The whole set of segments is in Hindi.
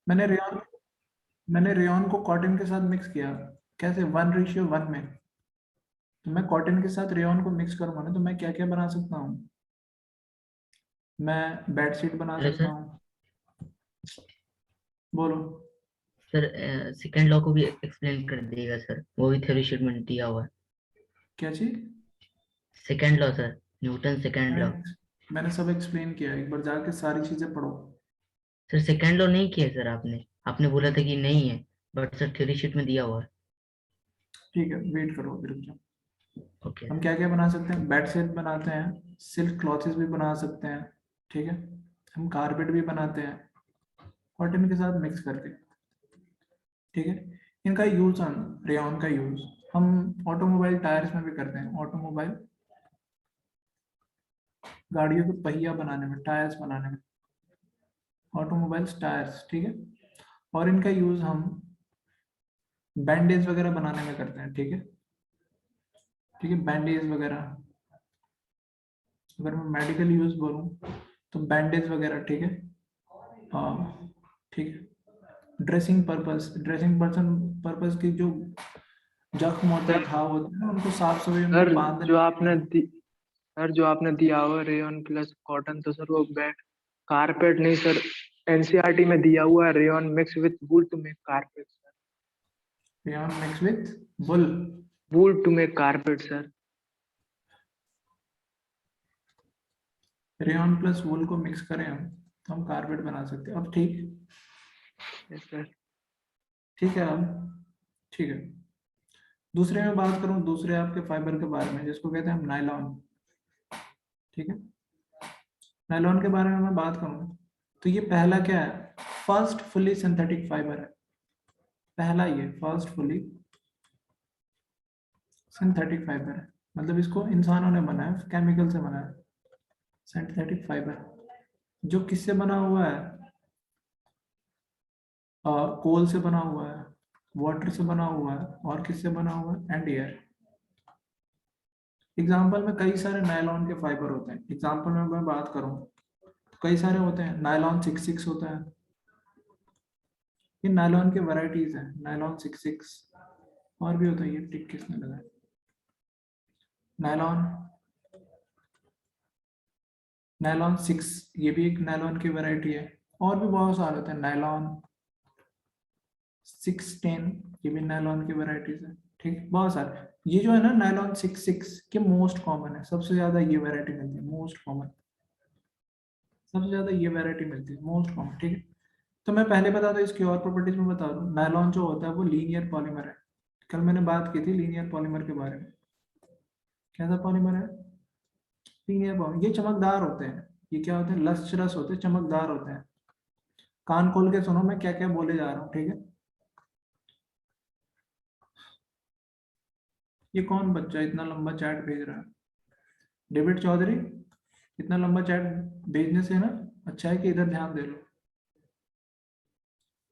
मैंने रेयॉन मैंने रेयॉन को कॉटन के साथ मिक्स किया। कैसे? 1:1 में। तो मैं कॉटन के साथ रेयॉन को मिक्स करूंगा ना, तो मैं क्या क्या बना सकता हूँ? मैं बेडशीट बना हेलो सकता सर। हूँ। बोलो। सर सेकंड लॉ को भी एक्सप्लेन कर दीजिएगा सर, वो भी थ्योरी शीट में दिया हुआ है। क्या चीज? Second law sir, Newton second law. मैंने मैंने सब एक्सप्लेन किया, एक बार जाके सारी चीजें पढ़ो। सर सेकंड लॉ नहीं किया सर आपने। आपने बोला था कि नहीं है, बट सर थ्योरी शीट में दिया हुआ है। ठीक है, वेट करो, अभी रुक जाओ। ओके हम सर। क्या क्या बना सकते हैं? बेड सेट बनाते हैं, सिल्क क्लॉथेस भी बना सकते हैं। ठीक है। हम कारपेट भी बनाते हैं कॉटन के साथ मिक्स करके। ठीक है। इनका यूज, हम रेयॉन का यूज हम ऑटोमोबाइल टायर्स में भी करते हैं। ऑटोमोबाइल गाड़ियों के पहिया बनाने में, टायर्स बनाने में, ऑटोमोबाइल्स टायर्स। ठीक है। और इनका यूज हम बैंडेज वगैरह बनाने में करते हैं। ठीक है। ठीक है, बैंडेज वगैरह। अगर मैं मेडिकल यूज बोलूँ तो बैंडेज वगैरह। ठीक है। हाँ। ठीक है। ड्रेसिंग पर्पस की जो जख्म होते हैं, सर घाव होते हैं, उनको साफ सफाई उनको सर बांधने जो के आपने लिए। सर जो आपने दिया हुआ रेयन प्लस कॉटन, तो सर वो बेड कारपेट नहीं सर। एनसीईआरटी में दिया हुआ है rayon mix with wool to make carpet sir. Rayon mix with wool. Wool to make carpet sir. Rayon plus wool को मिक्स करें हम, तो हम कारपेट बना सकते हैं। अब ठीक। Yes sir. ठीक है अब। ठीक है। दूसरे में बात करूं, दूसरे आपके फाइबर के बारे में, जिसको कहते हैं हम नायलॉन। ठीक है। नायलॉन के बारे में मैं बात करूं, तो ये पहला क्या है? फर्स्ट फुली सिंथेटिक फाइबर है। पहला ये फर्स्ट फुली सिंथेटिक फाइबर है, मतलब इसको इंसानों ने बनाया, केमिकल से बनाया। सिंथेटिक फाइबर जो किससे बना हुआ है? कोल से बना हुआ है, वाटर से बना हुआ है, और किससे बना हुआ है? And air. एग्जाम्पल में कई सारे नायलॉन के फाइबर होते हैं। एग्जाम्पल में मैं बात करूं तो कई सारे होते हैं। नायलॉन 66 होता है। ये नायलॉन के वैरायटीज हैं, नायलॉन 66। और भी होता है, ये टिक किसने लगाया? नायलॉन नायलॉन 6, ये भी एक नायलॉन की वैरायटी है। और भी बहुत सारे होते हैं। नायलॉन 610, ये भी नायलॉन की वैरायटीज है। ठीक, बहुत सारे। ये जो है ना नायलॉन 66 के मोस्ट कॉमन है, सबसे ज्यादा ये वैरायटी मिलती है, मोस्ट कॉमन। सबसे ज्यादा ये वैरायटी मिलती है, मोस्ट कॉमन। ठीक है। तो मैं पहले बता दूं, इसकी और प्रॉपर्टीज में बता दूं। नायलॉन जो होता है वो लीनियर पॉलीमर है। कल मैंने बात की थी लीनियर पॉलीमर के बारे में। कैसा पॉलीमर है? Linear polymer. ये चमकदार होते हैं। ये क्या होते हैं? लस्ट्रस होते हैं, चमकदार होते हैं। कान खोल के सुनो मैं क्या क्या बोले जा रहा हूँ। ठीक है। ये कौन बच्चा इतना लंबा चैट भेज रहा है? डेविड चौधरी। इतना लंबा चैट भेजने से ना अच्छा है कि इधर ध्यान दे लो।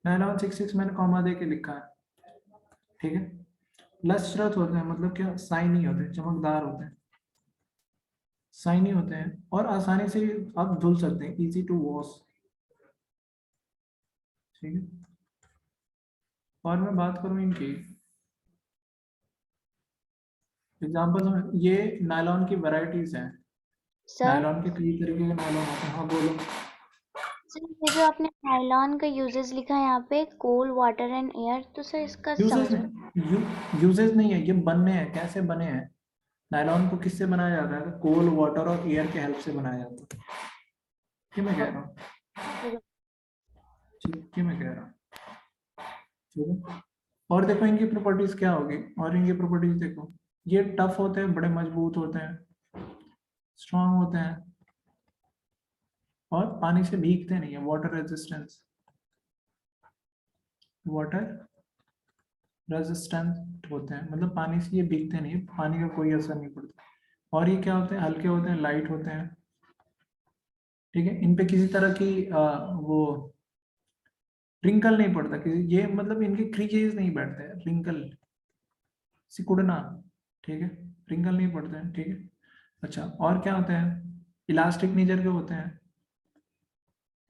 966 मैंने कॉमा दे के लिखा है। ठीक है। लस्ट्रस होते हैं, मतलब क्या? साइनी होते हैं, चमकदार होते हैं, साइनी होते हैं, और आसानी से आप धुल सकते हैं, इजी टू वॉश। ठीक है। और मैं बात करूं इनकी एग्जाम्पल्स में, ये नायलॉन की वैरायटीज हैं। सर नायलॉन के कई तरीके के नायलॉन होते हैं। हाँ बोलो। सर ये जो आपने नायलॉन का यूजेस लिखा है यहाँ पे, कोल वाटर एंड एयर, तो सर इसका यूजेस समझ में। नहीं, यूजेस नहीं है, ये बनने हैं। कैसे बने हैं? नायलॉन को किससे बनाया जाता है? कोल, वाटर और एयर के हेल्प से बनाया जाता है। ये मैं कह रहा हूँ। ठीक, ये मैं कह रहा हूँ। ठीक है। और देखो इनकी प्रॉपर्टीज क्या होगी, और इनकी प्रॉपर्टीज देखो। ये टफ होते हैं, बड़े मजबूत होते हैं, स्ट्रांग होते हैं, और पानी से भीगते नहीं है। वाटर रेजिस्टेंस, वाटर रेजिस्टेंट होते हैं, मतलब पानी से ये भीगते नहीं है, पानी का कोई असर नहीं पड़ता। और ये क्या होते हैं? हल्के होते हैं, लाइट होते हैं। ठीक है। इन पे किसी तरह की वो रिंकल नहीं पड़ता किसी, ये मतलब इनके क्रीजेस नहीं बैठते हैं, रिंकल, सिकुड़ना। ठीक है। रिंकल नहीं पड़ते हैं। ठीक है। अच्छा, और क्या होते हैं? इलास्टिक नेचर के होते हैं,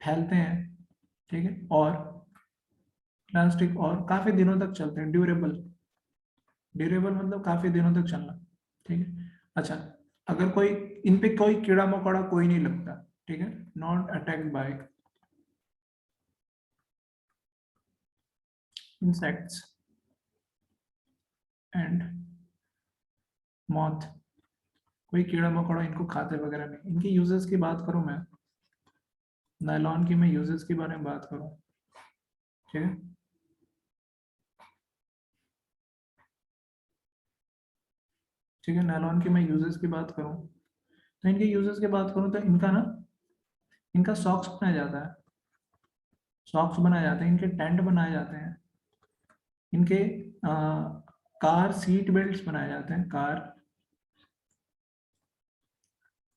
फैलते हैं। ठीक है। और प्लास्टिक और काफी दिनों तक चलते हैं, ड्यूरेबल। ड्यूरेबल मतलब काफी दिनों तक चलना, ठीक है। अच्छा, अगर कोई इन पे कोई कीड़ा मकोड़ा कोई नहीं लगता, ठीक है, not attacked by insects and moth, कोई कीड़ा मकोड़ा इनको खाते वगैरह नहीं। इनके यूजेस की बात करूं मैं, नायलॉन की मैं यूजेस के बारे में बात करूं, ठीक है। ठीक है, नायलॉन की मैं यूजेस की बात करूं, तो इनके यूजेस की बात करूं तो इनका ना, इनका सॉक्स बनाया जाता है, सॉक्स बनाए जाते हैं, इनके टेंट बनाए जाते हैं, इनके कार सीट बेल्ट्स बनाए जाते हैं, कार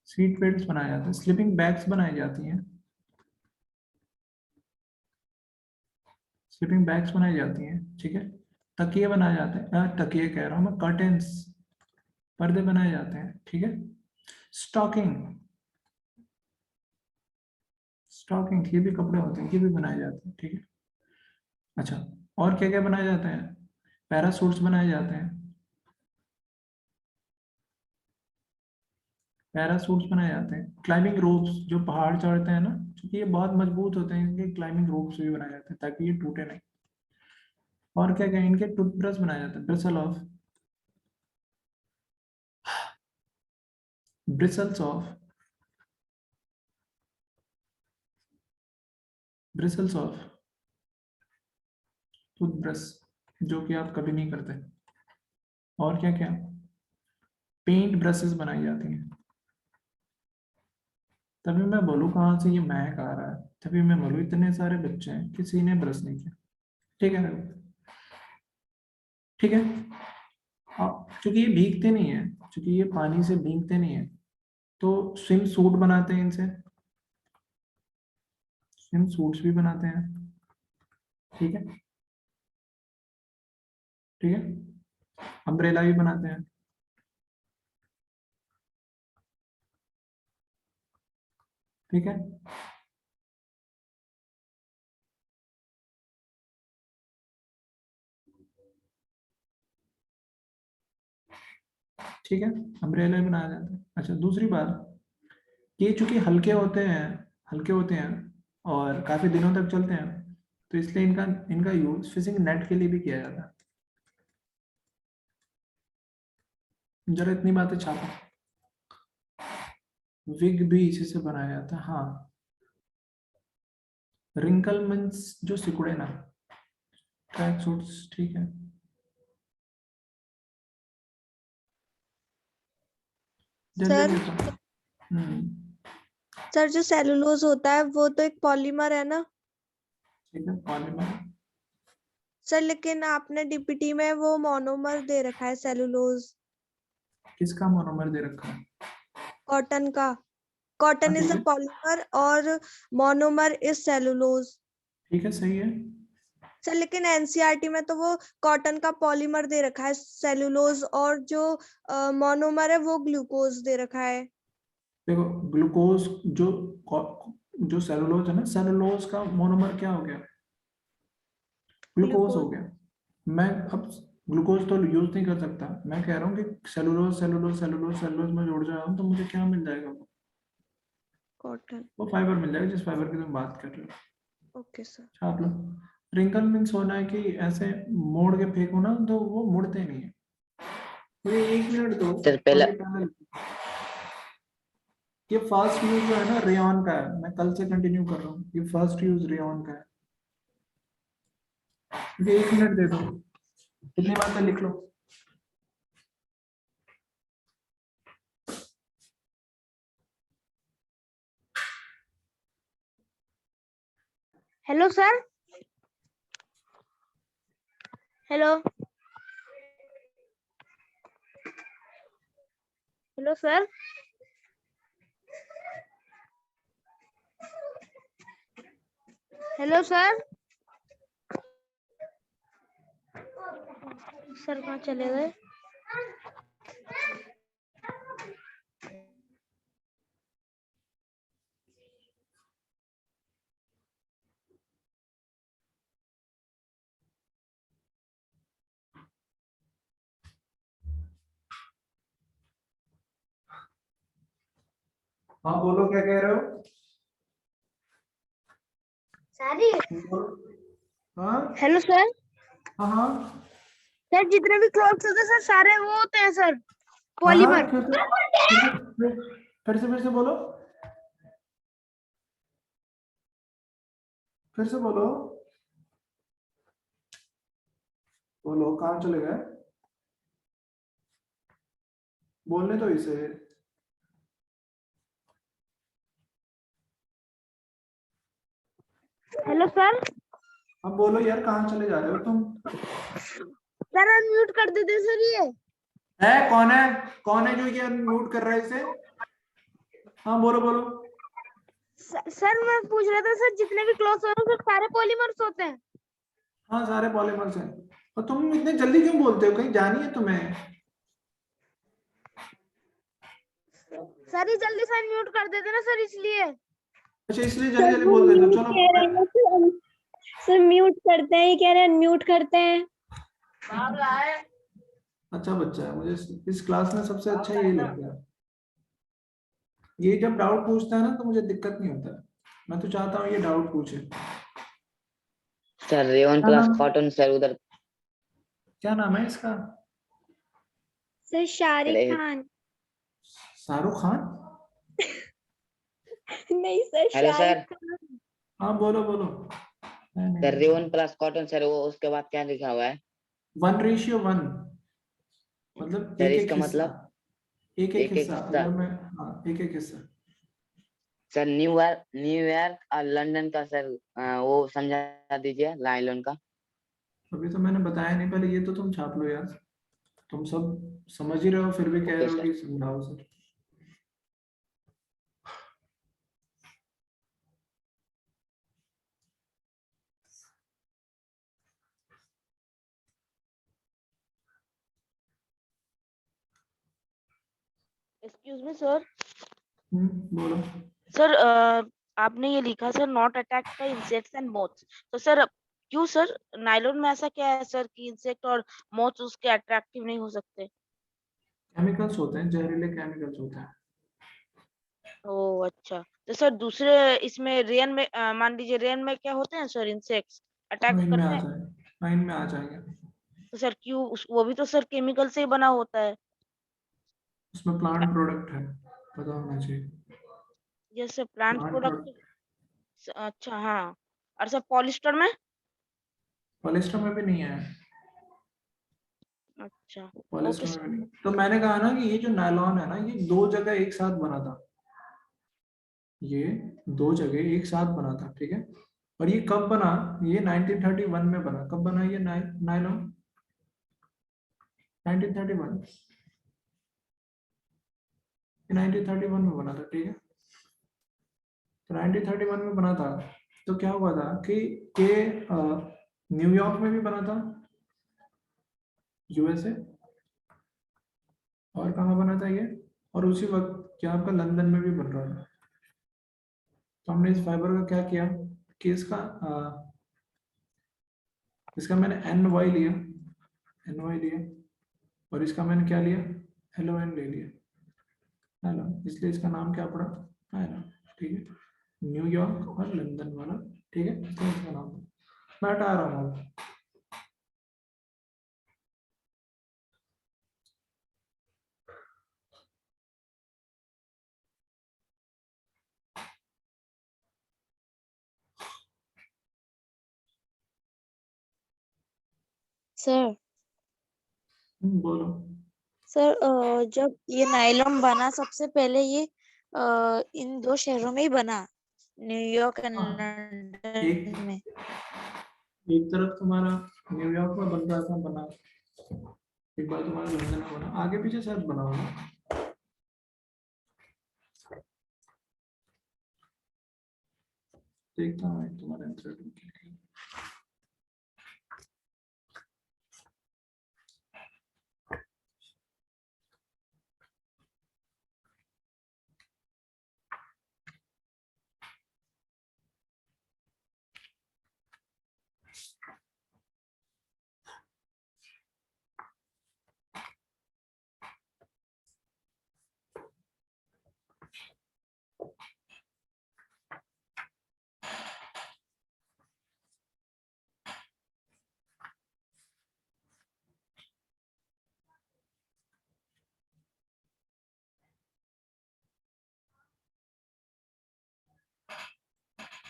सीट बेल्ट्स बनाए जाते हैं, स्लीपिंग बैग्स बनाई जाती हैं, स्लीपिंग बैग्स बनाई जाती हैं, ठीक है। तकिए बनाए जाते हैं, तकिए कह रहा हूँ मैं, कर्टेन्स, पर्दे बनाए जाते हैं, ठीक है। स्टॉकिंग, स्टॉकिंग ये भी कपड़े होते हैं, ये भी बनाए जाते हैं, ठीक है। अच्छा, और क्या क्या बनाए जाते हैं, पैरासूट्स बनाए जाते हैं, पैरासूट्स बनाए जाते हैं, क्लाइंबिंग रोप्स जो पहाड़ चढ़ते हैं ना, क्योंकि ये बहुत मजबूत होते हैं, इनके क्लाइंबिंग रोप्स भी बनाए जाते हैं ताकि ये टूटे नहीं। और क्या क्या, इनके टूथब्रश बनाए जाते हैं, bristle of, bristles of, bristles of toothbrush, जो कि आप कभी नहीं करते। और क्या क्या, पेंट ब्रशेस बनाई जाती हैं। तभी मैं बोलूँ कहाँ से ये महक आ रहा है, तभी मैं बोलूँ इतने सारे बच्चे हैं, किसी ने ब्रश नहीं किया, ठीक है ना, ठीक है। हाँ, क्योंकि ये भीगते नहीं है, क्योंकि ये पानी से भीगते नहीं है, तो स्विम सूट बनाते हैं इनसे, स्विम सूट्स भी बनाते हैं, ठीक है, ठीक है, अम्ब्रेला भी बनाते हैं, ठीक है। ठीक है, अम्ब्रेला भी बनाया जाता है। अच्छा, दूसरी बात, ये चूंकि हल्के होते हैं, हल्के होते हैं और काफी दिनों तक चलते हैं, तो इसलिए इनका इनका यूज फिशिंग नेट के लिए भी किया जाता है। जरा इतनी बातें छापो, विग भी इसी से बनाया जाता है, हाँ। रिंकल मीन्स जो सिकुड़े ना, ट्रैक सूट्स, ठीक है। जल्दी सर लिखो। सर जो सेलुलोज होता है वो तो एक पॉलीमर है ना ठीक है, पॉलीमर। सर, लेकिन आपने डीपीटी में वो मोनोमर दे रखा है सेलुलोज, किसका मोनोमर दे रखा है? कॉटन का। कॉटन ठीक इज अ है, पॉलीमर और मोनोमर इज सेलुलोज। ठीक है, सही है। सर लेकिन एनसीईआरटी में तो वो कॉटन का पॉलीमर दे रखा है सेलुलोज, और जो मोनोमर है वो ग्लूकोज दे रखा है। देखो, ग्लूकोज जो जो सेलुलोज है ना, सेलुलोज का मोनोमर क्या हो गया? ग्लूकोज हो ग्लूकोज। गया। मैं अब ग्लूकोज तो यूज नहीं कर सकता, मैं कह रहा हूँ कि सेलुलोज सेलुलोज सेलुलोज सेलुलोज में जोड़ जाऊँ तो मुझे क्या मिल जाएगा? कॉटन। वो फाइबर मिल जाएगा, जिस फाइबर की तुम बात कर रहे हो। Okay sir. छाप लो। रिंकल मीन्स होना है कि ऐसे मोड़ के फेंको ना तो वो मुड़ते नहीं है। मुझे 1 मिनट दो, सर पहला, थोड़ी पहले ये फर्स्ट यूज जो है ना रेयॉन का है, मैं कल से कंटिन्यू कर रहा हूँ, ये फर्स्ट यूज रेयॉन का है। मुझे 1 मिनट दे दो, कितनी बातें लिख लो। Hello sir. Hello. Hello sir. Hello sir. Sir कहाँ चले गए? हाँ बोलो क्या कह रहे हो? सारी हाँ हेलो सर। हाँ हाँ सर जितने भी क्लॉथ्स होते हैं सर सारे वो होते हैं सर हाँ हाँ, पॉलीमर। फिर से बोलो, फिर से बोलो, बोलो कहाँ चले गए? बोलने तो इसे। Hello sir. अब बोलो यार, कहाँ चले जा रहे हो तुम? सर अनम्यूट कर देते सर ये। है कौन है? कौन है जो ये म्यूट कर रहा है इसे? हाँ बोलो बोलो। सर मैं पूछ रहा था सर जितने भी क्लॉथ्स होते हैं सर सारे पॉलीमर्स होते हैं। हाँ सारे पॉलीमर्स हैं। और तुम इतने जल्दी क्यों बोलते हो, कहीं जानी है तुम्हें? सर ये जल्दी से अनम्यूट कर देते ना सर इसलिए। अच्छा इसलिए जल्दी जल्दी बोल देते हो, चलो। सर म्यूट करते हैं, ये कह रहे हैं अनम्यूट करते हैं। अच्छा बच्चा है, मुझे इस क्लास में सबसे अच्छा यही लगता है। ये जब डाउट पूछता है ना तो मुझे दिक्कत नहीं होता है। मैं तो चाहता हूँ ये डाउट पूछे। सर रेवन क्या प्लस नाम, कॉटन सर उधर। क्या नाम है इसका? सर शाहरुख अरे खान। शाहरुख खान? नहीं sir hello sir. Shahrukh Khan. हाँ बोलो बोलो। नहीं सर नहीं, रेवन प्लस कॉटन सर वो उसके बाद क्या लिखा हुआ है? 1:1, मतलब सर एक एक इसका हिस्सा। मतलब एक एक एक एक हिस्सा हिस्सा। अगर मैं, हाँ एक एक हिस्सा। सर न्यूयॉर्क और लंदन का सर वो समझा दीजिए नायलॉन का। अभी तो मैंने बताया नहीं, पहले ये तो तुम छाप लो यार। तुम सब समझ ही रहे हो फिर भी कह ओके रहे हो सर। कि समझाओ सर। Excuse me sir. बोलो। सर आपने ये लिखा sir not attack by insects and moths. तो सर क्यों सर नायलॉन में ऐसा क्या है सर कि इंसेक्ट और मोथ्स उसके अट्रैक्टिव नहीं हो सकते? केमिकल्स होते हैं, जहरीले केमिकल्स होते हैं। ओह अच्छा। तो सर दूसरे इसमें रेयन में मान लीजिए रेयन में क्या होते हैं सर इंसेक्ट्स अटैक माइन में आ करते हैं। जाएंगे, माइन में आ जाएंगे। तो सर क्यों वो भी तो सर केमिकल से ही बना होता है। उसमें प्लांट प्रोडक्ट है, पता होना चाहिए। जैसे प्लांट प्लांट प्रोडक्ट। प्रोडक्ट। अच्छा हाँ। और सर पॉलिस्टर में। पॉलिस्टर में भी नहीं है। अच्छा। पॉलिस्टर ओके में सर। भी नहीं, तो मैंने कहा ना कि ये जो नायलॉन है ना, ये दो जगह एक साथ बना था। ये दो जगह एक साथ बना था, ठीक है। और ये कब बना? ये 1931 में बना। कब बना ये नायलॉन? 1931। 1931 में बना था, ठीक है। तो 1931 में बना था। तो क्या हुआ था कि न्यूयॉर्क में भी बना था, यूएसए। और कहाँ बना था ये? और उसी वक्त क्या आपका लंदन में भी बन रहा था। तो हमने इस फाइबर का क्या किया कि इसका मैंने एन वाई लिया, एन वाई लिया। और इसका मैंने क्या लिया? एल ओ एन ले लिया, है ना। इसलिए इसका नाम क्या पड़ा? है ना, ठीक है। न्यूयॉर्क और लंदन वाला, ठीक है, इसलिए इसका नाम। मैं हटा रहा हूँ अब। सर बोलो। सर जब ये नायलॉन बना सबसे पहले ये इन दो शहरों में ही बना, न्यूयॉर्क एंड हाँ, एक लंदन में। एक तरफ तुम्हारा न्यूयॉर्क में बन रहा था, बना। एक बार तुम्हारा लंदन में बना, आगे पीछे शायद बना होगा। देखता हूँ मैं तुम्हारा आंसर।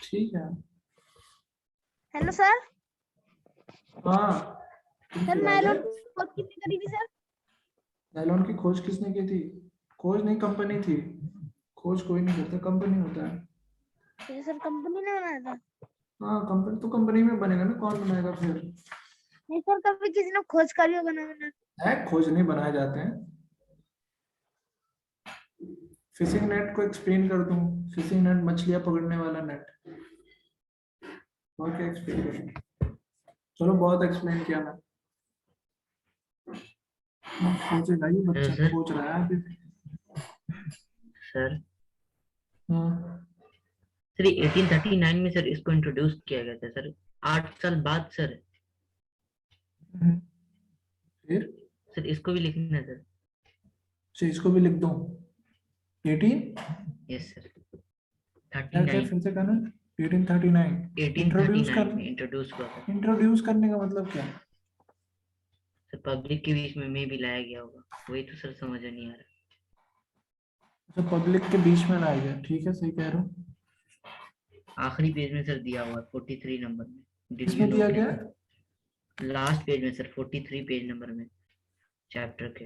ठीक है। Hello sir. हाँ सर नायलॉन की खोज किसने करी थी सर? नायलॉन की खोज किसने की थी? खोज नहीं, कंपनी थी। खोज कोई नहीं करता, कंपनी होता है। ये सर कंपनी ने बनाया था? हाँ कंपनी तो कंपनी में बनेगा ना, कौन बनाएगा फिर? नहीं सर, कभी किसी ने खोज करी होगा ना? है, खोज नहीं बनाए जाते हैं। फिशिंग नेट को एक्सप्लेन कर दूं? फिशिंग नेट मछलियां पकड़ने वाला नेट। और क्या एक्सप्लेन करूं? चलो बहुत एक्सप्लेन किया मैं। सोचेगा ये बच्चा, सर सोच रहा है अभी। सर हाँ सर 1839 में सर इसको इंट्रोड्यूस किया गया था सर, 8 साल बाद सर। फिर सर इसको भी लिखना है सर। अच्छा, इसको भी लिख दूं? 18 यस सर। क्या क्या 39 फिर से कहना? 1839 इंट्रोड्यूस 1839 कर, में इंट्रोड्यूस हुआ था इंट्रोड्यूस करने का मतलब क्या? सर। पब्लिक के बीच में भी लाया गया होगा, वही तो सर समझ में नहीं आ रहा। अच्छा, पब्लिक के बीच में लाया गया, ठीक है, सही कह रहा हूँ। आखिरी पेज में सर दिया हुआ है 43 नंबर में। डिड यू किसमें दिया नोट? गया? लास्ट पेज में सर, 43 पेज नंबर में, चैप्टर के।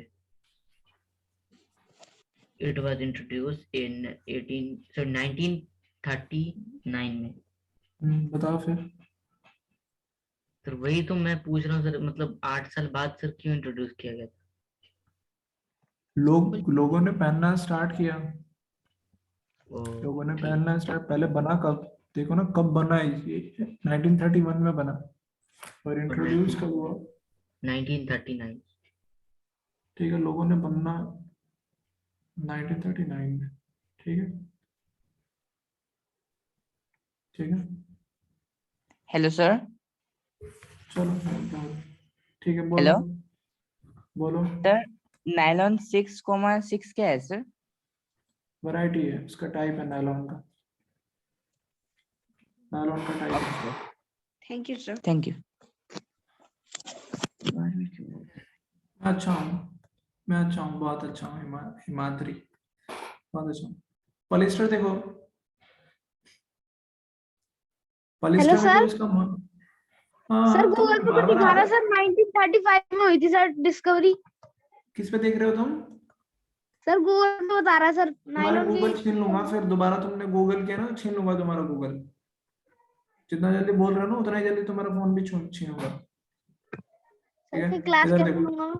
इट वाज इंट्रोड्यूस्ड इन 1939 में। बताओ फिर। सर वही तो मैं पूछ रहा हूँ सर, मतलब 8 साल बाद सर क्यों इंट्रोड्यूस किया गया था? लोगों ने पहनना स्टार्ट किया। ओ, लोगों ने ठीक। पहनना स्टार्ट, पहले बना कब? देखो ना कब बना है ये। 1931 में बना और इंट्रोड्यूस कब हुआ? 1939। ठीक है, लोगों ने बनना 1939 में। ठीक है, ठीक है, हेलो सर। चलो चलो, ठीक है, बोलो हेलो बोलो। सर, नायलॉन 6,6 क्या है सर? वैरायटी है उसका, टाइप है नायलॉन का। नायलॉन का टाइप है। Thank you sir. Thank you. मैं अच्छा हूँ, मैं अच्छा हूँ, बहुत अच्छा हूँ। हिमाद्री, बहुत अच्छा हूँ। पॉलिस्टर देखो, पॉलिस्टर में जो सर। इसका सर हाँ, गूगल तुम पे बार तो बार दिखा रहा सर 1935 में हुई थी सर डिस्कवरी। किस पे देख रहे हो तुम? सर गूगल पे बता रहा सर तुम्हारे नायलॉन की। गूगल छीन लूंगा, फिर दोबारा तुमने गूगल किया ना, छीन लूंगा तुम्हारा गूगल। जितना जल्दी बोल रहे हो ना, उतना ही जल्दी तुम्हारा फोन भी छीनूंगा। ठीक सर है, की क्लास इधर कैसे देखो। लूंगा?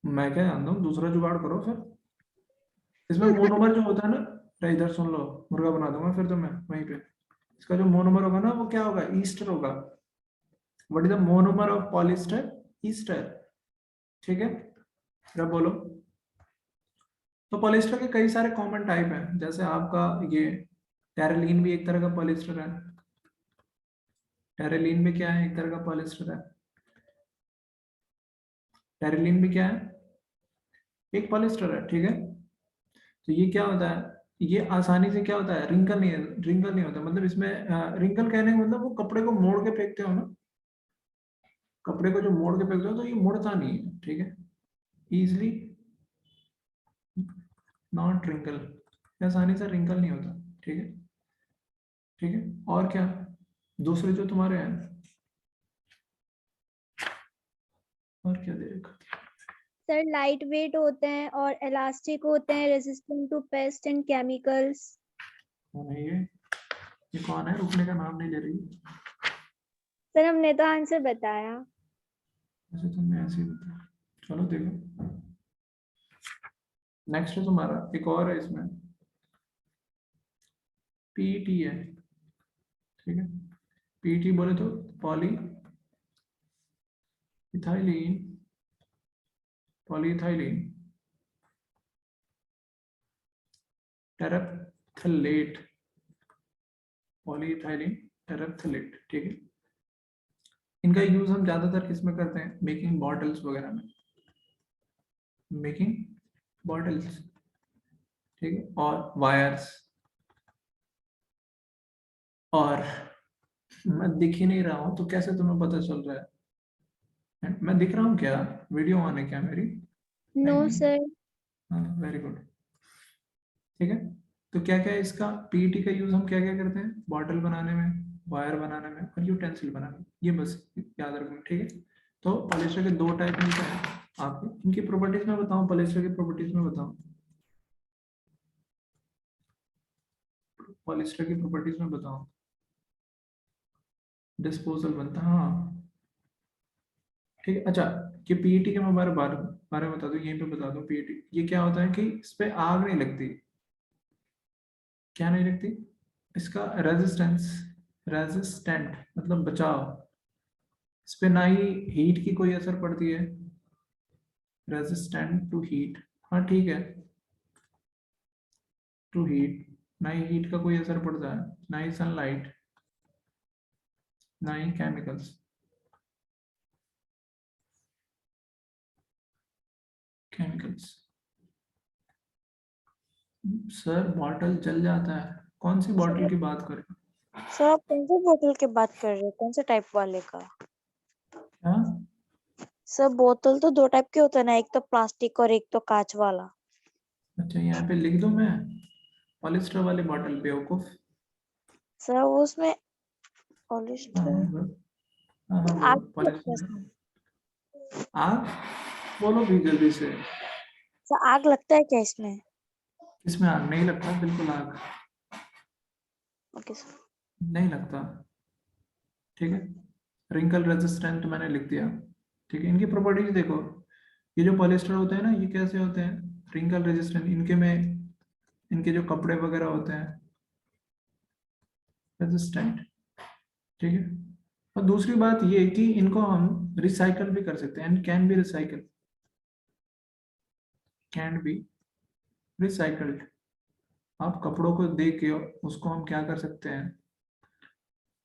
मैं क्या जानता हूँ, दूसरा जुगाड़ करो फिर। इसमें मोनोमर जो होता है ना, तो इधर सुन लो, मुर्गा बना दूंगा फिर तुम्हें वहीं पे। इसका जो मोनोमर होगा ना, वो क्या होगा? ईस्टर होगा। What is the monomer of polyester? Easter. ठीक है, जरा बोलो। तो पॉलिस्टर के कई सारे कॉमन टाइप हैं, जैसे आपका ये टेरेलिन भी एक तरह का पॉलिस्टर है। टेरेलिन भी क्या है? एक तरह का पॉलिस्टर है। टेरेलिन भी क्या है? एक पॉलिस्टर है, ठीक है। तो ये क्या होता है? ये आसानी से क्या होता है? रिंकल नहीं है, रिंकल नहीं होता। मतलब इसमें रिंकल कहने का मतलब वो कपड़े को मोड़ के फेंकते हो ना, कपड़े को जो मोड़ के फेंकते हो, तो ये मुड़ता नहीं है, ठीक है, इजिली नॉट रिंकल, आसानी से रिंकल नहीं होता, ठीक है, ठीक है। और क्या दूसरे जो तुम्हारे हैं, और क्या दे रखा? सर लाइट वेट होते हैं और इलास्टिक होते हैं, resistant to pest and chemicals. कौन है ये कौन है? रुकने का नाम नहीं ले रही। सर हमने तो आंसर बताया। ऐसे तुमने ऐसे ही बताया। चलो देखो, नेक्स्ट है तुम्हारा, एक और है इसमें, पीटी है, ठीक है। पीटी बोले तो पॉली इथाइलिन, पॉलीइथाइलिन टेरेप्थलेट, पॉलीइथाइलिन टेरेप्थलेट, ठीक है। इनका यूज हम ज्यादातर किस में करते हैं? मेकिंग बॉटल्स वगैरह में, मेकिंग बॉटल्स, ठीक है, और वायर्स। और मैं दिख ही नहीं रहा हूं, तो कैसे तुम्हें पता चल रहा है? मैं दिख रहा हूँ क्या? वीडियो ऑन है क्या मेरी? नो नहीं, सर। हाँ, वेरी गुड, ठीक है। तो क्या क्या है इसका, पीईटी का यूज हम क्या क्या करते हैं, बॉटल बनाने में, वायर बनाने में और यूटेंसिल बनाने में, ये बस याद रखना, ठीक है। तो पॉलिस्टर के दो टाइप मिलते हैं आपको, इनकी प्रॉपर्टीज में बताऊं, पॉलिस्टर की प्रॉपर्टीज में बताऊं, पॉलिस्टर की प्रॉपर्टीज में बताऊं, डिस्पोजल बनता है, हाँ ठीक है। अच्छा, कि पीईटी के मैं बारे में बता दूं, यहीं पे बता दूं, पीईटी ये क्या होता है कि इस पे आग नहीं लगती, क्या नहीं लगती, इसका रेजिस्टेंट मतलब बचाव, इस पे ना ही हीट की कोई असर पड़ती है, रेजिस्टेंट टू हीट, हाँ ठीक है, टू हीट, ना ही हीट का कोई असर पड़ता है, ना ही सनलाइट, ना ही केमिकल्स, सर बॉटल जल जाता है, कौन सी बॉटल की बात करें, सर आप कौन से बोतल की बात कर रहे हो, कौन से टाइप वाले का? हाँ सर बोतल तो दो टाइप के होते हैं ना, एक तो प्लास्टिक और एक तो कांच वाला। अच्छा, यहाँ पे लिख दूं मैं, पॉलिस्टर वाली बॉटल, बेवकूफ। सर वो उसमें हाँ पॉलिस्टर हाँ हाँ, आग बोलो लगता है पॉलिस्टर, इसमें। आग, बोलो भी जल्दी से, सर आग लगता है क्या इसमें? इसमें आग नहीं लगता, बिल्कुल आग ओके सर। नहीं लगता, ठीक है। रिंकल रेजिस्टेंट मैंने लिख दिया, ठीक है। इनकी प्रॉपर्टीज देखो, ये जो पॉलिस्टर होते हैं ना, ये कैसे होते हैं, रिंकल रेजिस्टेंट, इनके में इनके जो कपड़े वगैरह होते हैं रेजिस्टेंट, ठीक है। और दूसरी बात ये कि इनको हम रिसाइकल भी कर सकते हैं, and can be recycle, can be recycled, आप कपड़ों को देख के उसको हम क्या कर सकते हैं,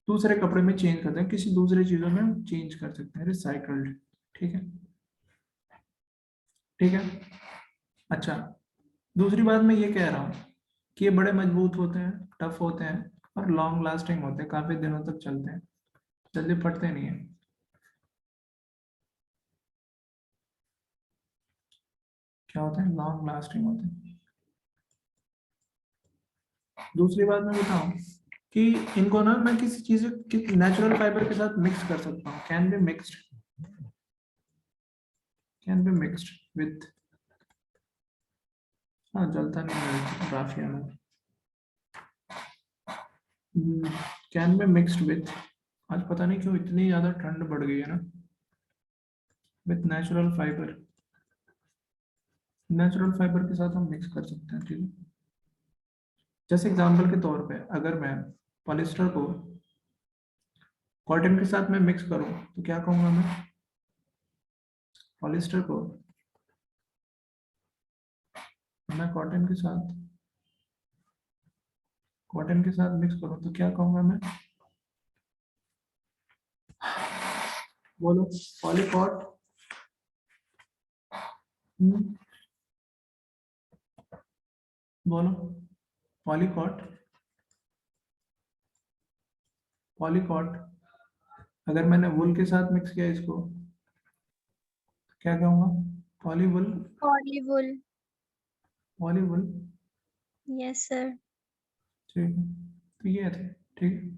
दूसरे कपड़े में चेंज करते हैं, किसी दूसरी चीजों में चेंज कर सकते हैं, रिसाइकल्ड, ठीक है, ठीक है। अच्छा, दूसरी बात मैं ये कह रहा हूँ कि ये बड़े मजबूत होते हैं, टफ होते हैं और लॉन्ग लास्टिंग होते हैं, काफी दिनों तक चलते हैं, जल्दी फटते नहीं है, क्या होते हैं, लॉन्ग लास्टिंग होते हैं। दूसरी बात मैं बताऊं कि इनको ना मैं किसी चीज नेचुरल फाइबर के साथ मिक्स कर सकता हूँ, कैन बी मिक्स्ड विथ, हाँ जलता नहीं है राफिया में, कैन बी मिक्स्ड विथ, आज पता नहीं क्यों इतनी ज्यादा ठंड बढ़ गई है ना, with natural fibre, natural fibre के साथ हम मिक्स कर सकते हैं, ठीक है। जैसे एग्जांपल के तौर पे अगर मैं पॉलिस्टर को कॉटन के साथ में मिक्स करूं तो क्या कहूंगा मैं, पॉलिस्टर को मैं कॉटन के साथ मिक्स करूं तो क्या कहूंगा मैं, बोलो, पॉलीकॉट, बोलो, पॉलीकॉट, पॉलीकॉट, अगर मैंने वुल के साथ मिक्स किया इसको क्या कहूंगा, पॉलीवुल, पॉलीवुल। पॉलीवुल, यस सर। ठीक है। तो ये थे, ठीक है।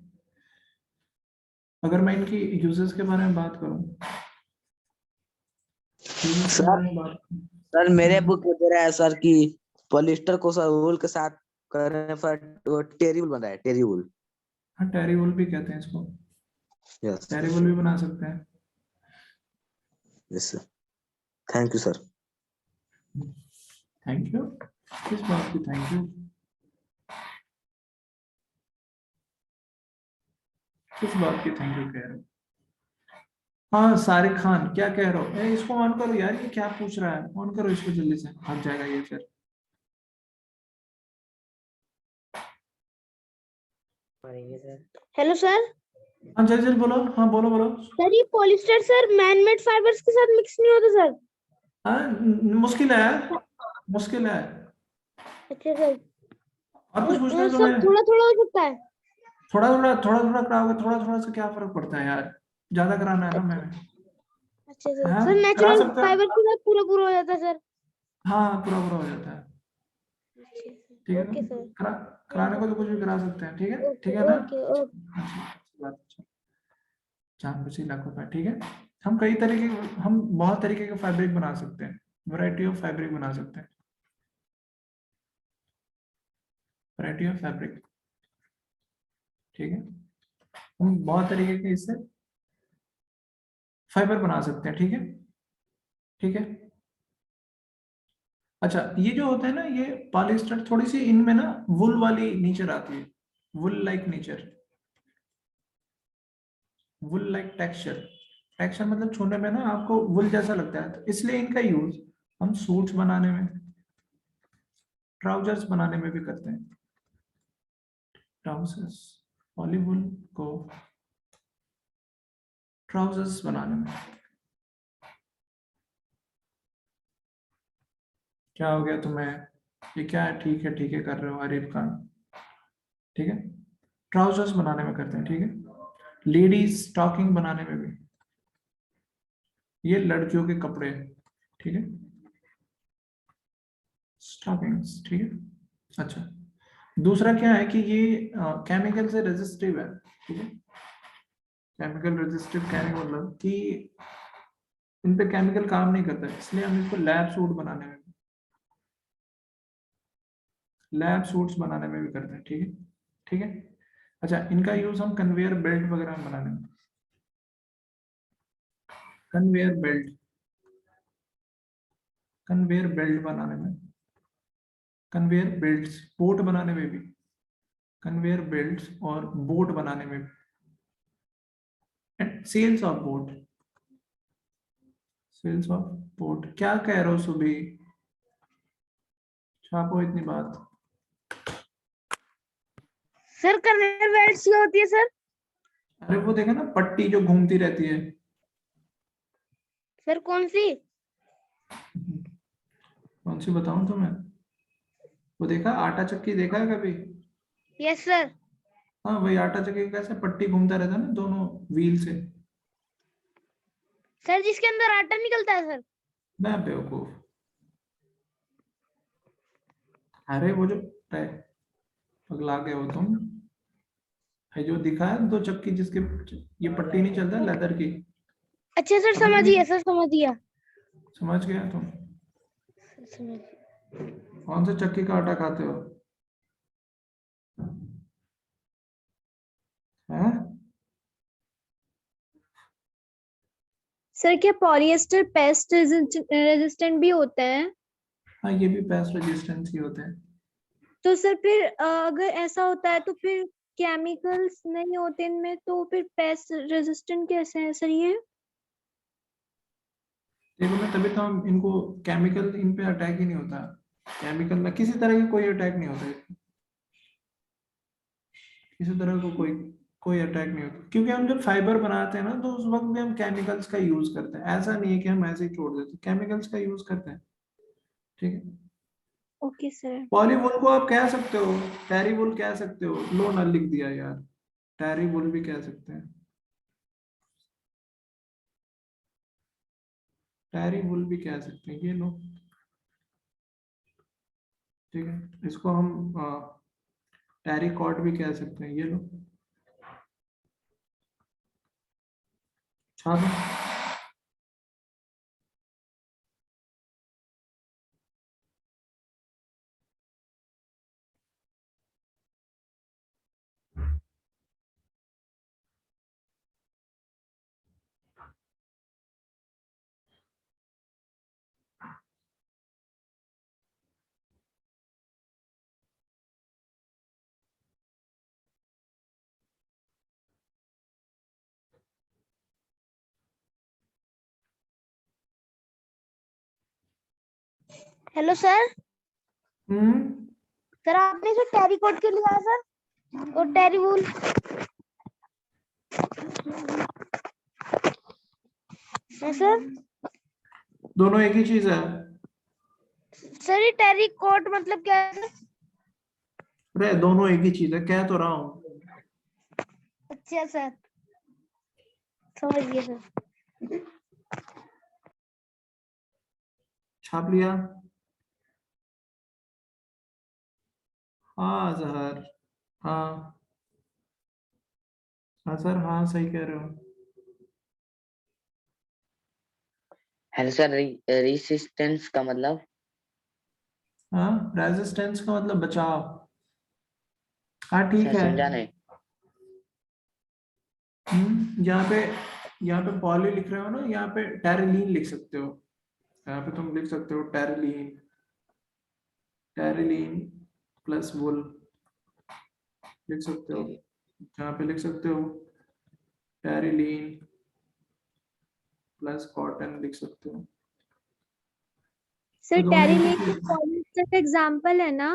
अगर मैं इनकी यूजेस के बारे में बात करूं, यूजेस के सर बारे में बात करूं, सर मेरे बुक में दे रहा है सर कि पॉलिस्टर को सर वूल के साथ करने पर टेरिबल बन रहा है, टेरिबल। हाँ टेरिबल भी कहते हैं इसको, यस टेरिबल भी बना सकते हैं, yes sir, thank you sir. Thank you, किस बात की थैंक यू, किस बात की थैंक यू कह रहे हो, हाँ सारिक खान क्या कह रहे हो, इसको ऑन करो यार, ये क्या पूछ रहा है, ऑन करो इसको जल्दी से, हट जाएगा ये फिर, हेलो सर। हाँ जल्दी जल्दी बोलो, हाँ बोलो बोलो, सर ये polyester sir man made fibres के साथ मिक्स नहीं होता सर? हाँ मुश्किल है, मुश्किल है, अच्छा सर। और कुछ पूछना है सर तुम्हें, थोड़ा थोड़ा हो सकता है? थोड़ा कराओगे, थोड़ा से क्या फर्क पड़ता है यार, ज्यादा कराना है ना मैंने, अच्छा सर। हाँ सर करा नेचुरल सकता है, फाइबर के साथ पूरा पूरा हो जाता है सर? हाँ पूरा पूरा हो जाता है, अच्छा सर। ठीक है ओके ना? सर। कराने को तो कुछ भी करा सकते हैं, ठीक है, ओके ठीक है ना? Okay okay. अच्छा, जान बची लाखों का, ठीक है। हम कई तरीके हम बहुत तरीके के फैब्रिक बना सकते हैं, वैरायटी ऑफ फैब्रिक बना सकते हैं, वैरायटी ऑफ फैब्रिक, ठीक है। हम बहुत तरीके के इससे फाइबर बना सकते हैं, ठीक है, ठीक है। अच्छा, ये जो होता है ना, ये पॉलिएस्टर थोड़ी सी इनमें ना वुल वाली नेचर आती है, वुल लाइक नेचर, वुल लाइक टेक्सचर। टेक्सचर मतलब छूने में ना आपको वुल जैसा लगता है, तो इसलिए इनका यूज हम सूट्स बनाने में, ट्राउजर्स बनाने में भी करते हैं। ट्राउजर्स, पॉलीवुल को ट्राउजर्स बनाने में। क्या हो गया तुम्हें? ये क्या है? ठीक है कर रहे हो आरिफ खान, ठीक है। ट्राउजर्स बनाने में करते हैं, ठीक है। लेडीज स्टॉकिंग बनाने में भी, ये लड़कियों के कपड़े, ठीक है, स्टॉकिंग्स, ठीक है। अच्छा, दूसरा क्या है कि ये केमिकल से रेजिस्टिव है, ठीक है। केमिकल रेजिस्टिव कहने का मतलब कि इन पे केमिकल काम नहीं करता, इसलिए हम इसको लैब सूट बनाने में, लैब सूट्स बनाने में भी करते हैं, ठीक है, ठीक है। अच्छा, इनका यूज हम कन्वेयर बेल्ट वगैरह में बनाने में, कन्वेयर बेल्ट, कन्वेयर बेल्ट बनाने में, कन्वेयर बेल्ट्स, बोट बनाने में भी, कन्वेयर बेल्ट्स और बोट बनाने में भी, and sails of boat, sails of boat. क्या कह रहे हो सुबह? छापो इतनी बात। सर कन्वेयर बेल्ट्स क्या होती है सर? अरे वो देखा ना, पट्टी जो घूमती रहती है। सर कौन सी? कौन सी बताऊं तुम्हें? वो देखा, आटा चक्की देखा है कभी? Yes sir. हाँ, वही आटा चक्की का कैसे पट्टी घूमता रहता है ना दोनों व्हील से। सर जिसके अंदर आटा निकलता है सर। मैं बेवकूफ। अरे वो जो पगला गए हो तुम। है जो दिखा है दो चक्की जिसके ये पट्टी नहीं चलता है, लेदर की। अच्छा सर समझ समझ गए? गया सर, समझ गया। समझ गया तुम? समझ कौन से चक्की का आटा खाते हो? हैं? सर क्या पॉलिएस्टर पेस्ट रेजिस्टेंट भी होते हैं? हाँ, ये भी पेस्ट रेजिस्टेंस ही होते हैं। तो सर फिर अगर ऐसा होता है तो फिर केमिकल्स नहीं होते इनमें, तो फिर पेस्ट रेजिस्टेंट कैसे है सर ये? देखो ना, तभी तो हम इनको, केमिकल इन पे अटैक ही नहीं होता, केमिकल में किसी तरह की कोई अटैक नहीं होता, किसी तरह को कोई कोई अटैक नहीं होता, क्योंकि हम जब फाइबर बनाते हैं ना तो उस वक्त भी हम केमिकल्स का यूज करते हैं। ऐसा नहीं है कि हम ऐसे ही छोड़ देते, केमिकल्स का यूज करते हैं, ठीक है। Okay sir. पॉलीवुल को आप कह सकते हो, टेरीवुल कह सकते हो, लो ना लिख दिया यार, टेरीवुल भी कह सकते हैं, टेरीवुल भी कह सकते हैं, ये लो, ठीक है। इसको हम टेरिकॉट भी कह सकते हैं, ये लो, छापो। Hello sir. हम्म, सर आपने जो टेरिकॉट क्यों लिया है सर, और टेरीवुल? सर दोनों एक ही चीज है। सर ये टेरिकॉट मतलब क्या है सर? अरे दोनों एक ही चीज है, कह तो रहा हूँ। अच्छा सर, समझ गया सर। छाप लिया। हाँ जहर, हाँ हाँ सर, हाँ सही कह रहे हो। हेलो सर, रेसिस्टेंस का मतलब? हाँ, रेजिस्टेंस का मतलब बचाव। हाँ ठीक सर है। समझा नहीं। यहाँ पे पॉली लिख रहे हो ना, यहाँ पे टेरिलीन लिख सकते हो। यहाँ पे तुम लिख सकते हो टेरिलीन, टेरिलीन प्लस वुल लिख सकते हो। यहाँ पे लिख सकते हो टेरिलीन प्लस कॉटन लिख सकते हो। सर तो दोनों एक ही टेरिलीन चीज है। पॉलिस्टर का एग्जांपल है ना?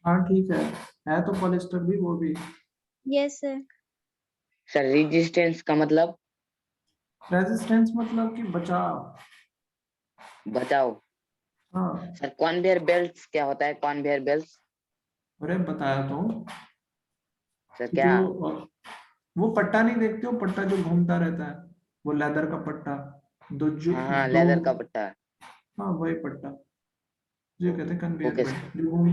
हाँ ठीक है तो पॉलिस्टर भी वो भी। Yes sir. सर रेजिस्टेंस का मतलब? रेजिस्टेंस मतलब कि बचाव। बचाओ। हाँ, सर कन्वेयर बेल्ट क्या होता है? Conveyor belt? अरे बताया तो, सर कि क्या? जो वो पट्टा नहीं देखते हो, पट्टा जो घूमता रहता है, वो लेदर का पट्टा। हाँ हाँ, दो, लेदर का पट्टा। हाँ वही पट्टा जो कहते हैं कन्वेयर ओके सर। बेल्ट जो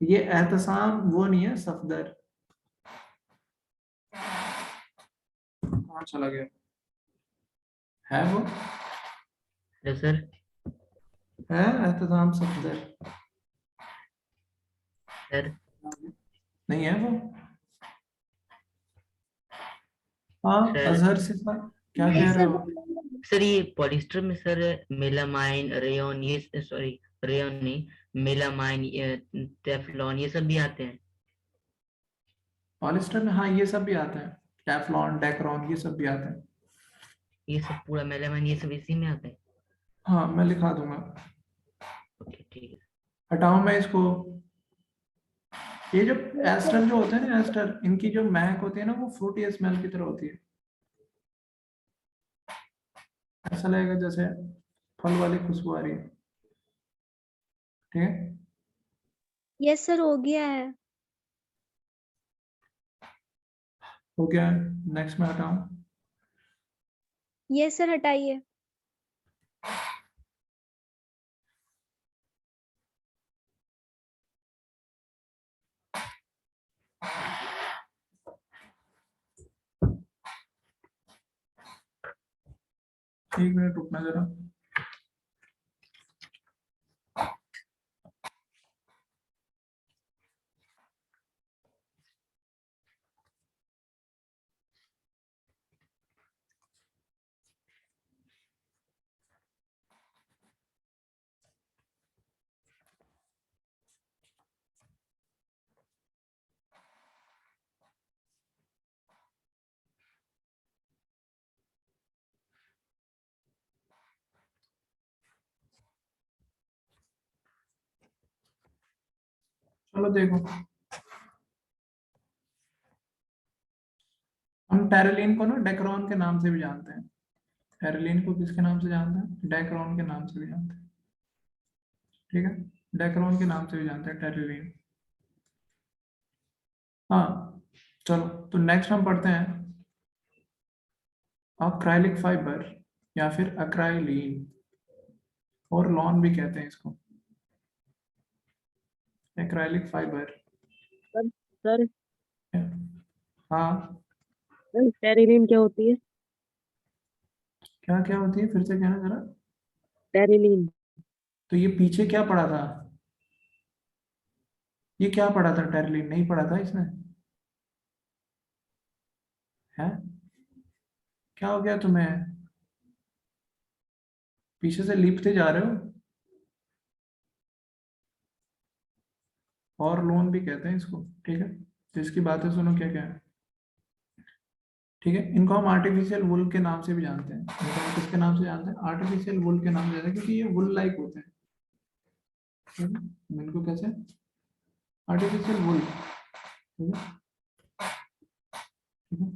ये एहतसाम वो नहीं है, सफदर। कहाँ चला गया? है वो, हेलो सर। है एहतसाम सफदर। सर नहीं है वो। हाँ सर अजहर सिफा, क्या नहीं कह रहे सर हो? सर ये पॉलिस्टर में सर मेलामाइन, रेयन, ये सॉरी रेयन नहीं, मेलामाइन, टेफ्लॉन ये सब भी आते हैं। पॉलिस्टर में हाँ ये सब भी आता है, टेफ्लॉन डेक्रॉन ये सब भी आते हैं। ये सब पूरा मेलामाइन ये सब इसी में आता है। हाँ मैं लिखा दूंगा। ओके ठीक है। हटाऊं मैं इसको? ये जो एस्टर जो होते हैं ना, एस्टर, इनकी जो महक होती है ना, वो फ्रूटी स्मेल की तरह होती है। ऐसा लगेगा जैसे फल वाली खुशबू आ रही है। ठीक है। यस सर हो गया है। हो गया, नेक्स्ट में हटाऊं? यस सर हटाइए। एक मिनट रुकना जरा। चलो देखो, हम टेरेलिन को ना डेक्रोन के नाम से भी जानते हैं। टेरेलिन को किसके नाम से जानते हैं? डेक्रोन के नाम से भी जानते हैं। ठीक है, डेक्रोन के नाम से भी जानते हैं टेरेलिन। हाँ चलो, तो नेक्स्ट हम पढ़ते हैं अक्राइलिक फाइबर या फिर अक्राइलिन, और लॉन भी कहते हैं इसको। Acrylic fibre. सर सर हाँ टेरिलीन क्या होती है? क्या क्या होती है, फिर से कहना जरा। टेरिलीन। तो ये पीछे क्या पढ़ा था? ये क्या पढ़ा था? टेरिलिन नहीं पढ़ा था इसमें? है, क्या हो गया तुम्हें? पीछे से लिपते जा रहे हो। और लोन भी कहते हैं इसको। ठीक है, तो इसकी बातें सुनो क्या क्या है। ठीक है, इनको हम आर्टिफिशियल वुल के नाम से भी जानते हैं। इनको हम किसके नाम से जानते हैं? आर्टिफिशियल वुल के नाम से जानते हैं, क्योंकि ये वुल लाइक होते हैं। ठीक है? हम इनको कैसे? आर्टिफिशियल वुल। ठीक है, ठीक है?